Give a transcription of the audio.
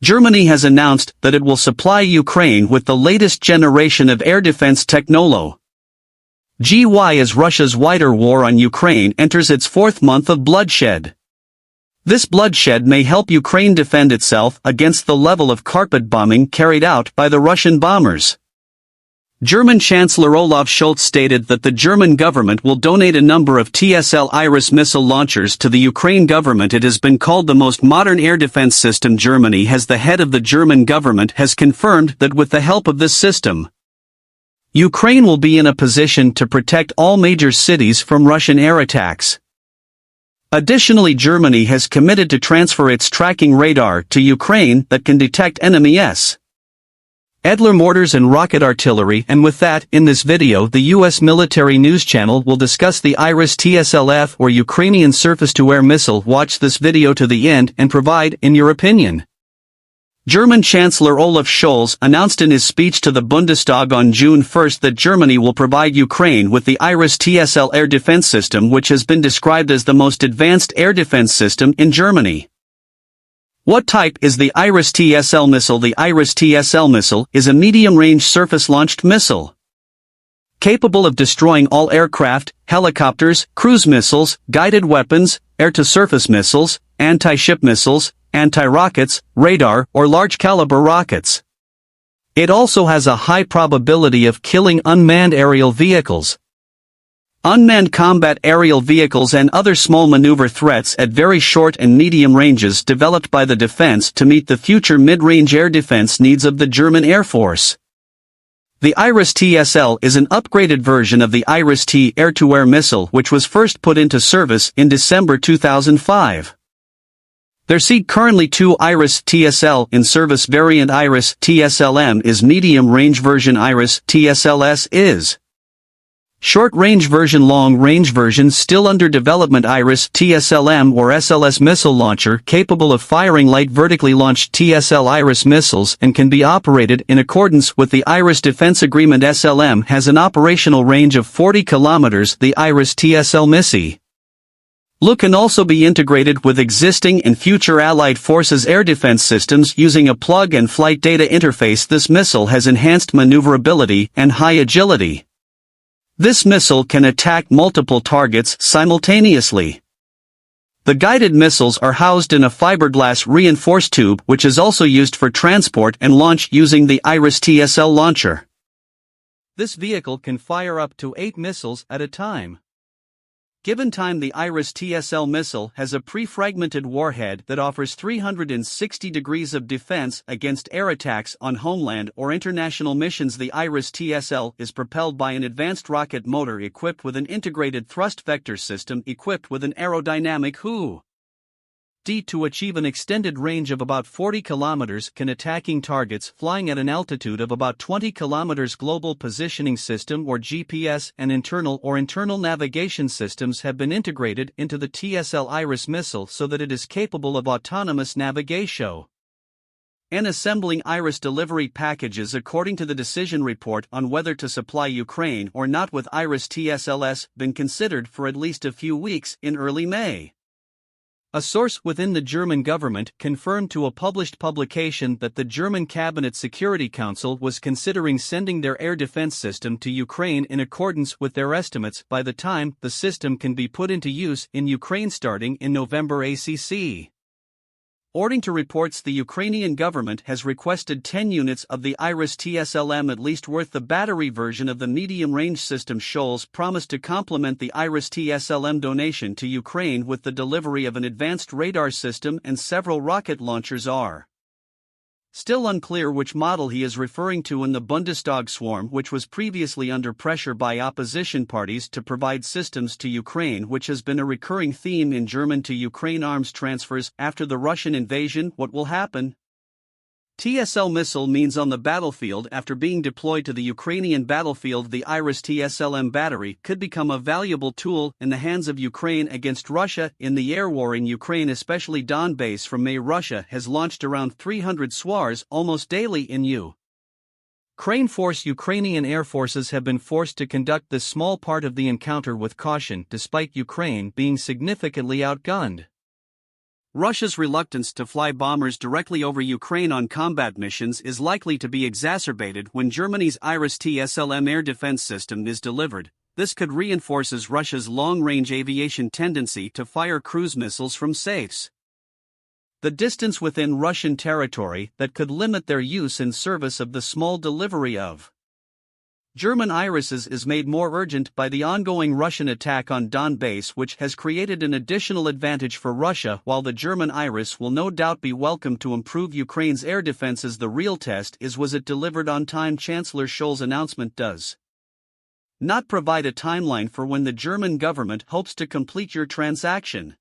Germany has announced that it will supply Ukraine with the latest generation of air defense technology. As Russia's wider war on Ukraine enters its fourth month of bloodshed. This bloodshed may help Ukraine defend itself against the level of carpet bombing carried out by the Russian bombers. German Chancellor Olaf Scholz stated that the German government will donate a number of TSL Iris missile launchers to the Ukraine government. It has been called the most modern air defense system. Germany has the head of the German government has confirmed that with the help of this system, Ukraine will be in a position to protect all major cities from Russian air attacks. Additionally, Germany has committed to transfer its tracking radar to Ukraine that can detect enemy Edler mortars and rocket artillery. And with that, in this video the US military news channel will discuss the Iris TSLF or Ukrainian surface-to-air missile. Watch this video to the end and provide in your opinion. German Chancellor Olaf Scholz announced in his speech to the Bundestag on June 1 that Germany will provide Ukraine with the Iris TSL air defense system, which has been described as the most advanced air defense system in Germany. What type is the Iris TSL missile? The Iris TSL missile is a medium-range surface-launched missile capable of destroying all aircraft, helicopters, cruise missiles, guided weapons, air-to-surface missiles, anti-ship missiles, anti-rockets, radar, or large-caliber rockets. It also has a high probability of killing unmanned aerial vehicles, unmanned combat aerial vehicles and other small maneuver threats at very short and medium ranges, developed by the defense to meet the future mid-range air defense needs of the German Air Force. The Iris TSL is an upgraded version of the Iris T air-to-air missile, which was first put into service in December 2005. There are currently two Iris TSL in service. Variant Iris TSLM is medium-range version. Iris TSLS is short-range version. Long-range version still under development. Iris TSLM or SLS missile launcher capable of firing light vertically launched TSL Iris missiles and can be operated in accordance with the Iris Defense Agreement. SLM has an operational range of 40 kilometers. The Iris TSL missile can also be integrated with existing and future Allied forces air defense systems using a plug-and-flight data interface. This missile has enhanced maneuverability and high agility. This missile can attack multiple targets simultaneously. The guided missiles are housed in a fiberglass reinforced tube, which is also used for transport and launch using the Iris TSL launcher. This vehicle can fire up to 8 missiles at a time. Given time, the Iris TSL missile has a pre-fragmented warhead that offers 360 degrees of defense against air attacks on homeland or international missions. The Iris TSL is propelled by an advanced rocket motor equipped with an integrated thrust vector system equipped with an aerodynamic hood to achieve an extended range of about 40 kilometers, can attacking targets flying at an altitude of about 20 kilometers. Global Positioning System or GPS and internal navigation systems have been integrated into the TSL Iris missile so that it is capable of autonomous navigation and assembling Iris delivery packages according to the decision report on whether to supply Ukraine or not with Iris TSLS been considered for at least a few weeks in early May. A source within the German government confirmed to a published publication that the German Cabinet Security Council was considering sending their air defense system to Ukraine in accordance with their estimates by the time the system can be put into use in Ukraine starting in November. According to reports, the Ukrainian government has requested 10 units of the Iris TSLM, at least worth the battery version of the medium-range system. Scholz promised to complement the Iris TSLM donation to Ukraine with the delivery of an advanced radar system and several rocket launchers. Still unclear which model he is referring to in the Bundestag swarm, which was previously under pressure by opposition parties to provide systems to Ukraine, which has been a recurring theme in German to Ukraine arms transfers after the Russian invasion. What will happen? TSL missile means on the battlefield. After being deployed to the Ukrainian battlefield, the Iris TSLM battery could become a valuable tool in the hands of Ukraine against Russia in the air war in Ukraine, especially Donbass. From May, Russia has launched around 300 SWARs almost daily in Ukraine. Ukrainian air forces have been forced to conduct this small part of the encounter with caution, despite Ukraine being significantly outgunned. Russia's reluctance to fly bombers directly over Ukraine on combat missions is likely to be exacerbated when Germany's Iris TSL air defense system is delivered. This could reinforce Russia's long-range aviation tendency to fire cruise missiles from safes. The distance within Russian territory that could limit their use in service of the small delivery of German irises is made more urgent by the ongoing Russian attack on Donbass, which has created an additional advantage for Russia. While the German iris will no doubt be welcome to improve Ukraine's air defenses, the real test is, was it delivered on time? Chancellor Scholz's announcement does not provide a timeline for when the German government hopes to complete your transaction.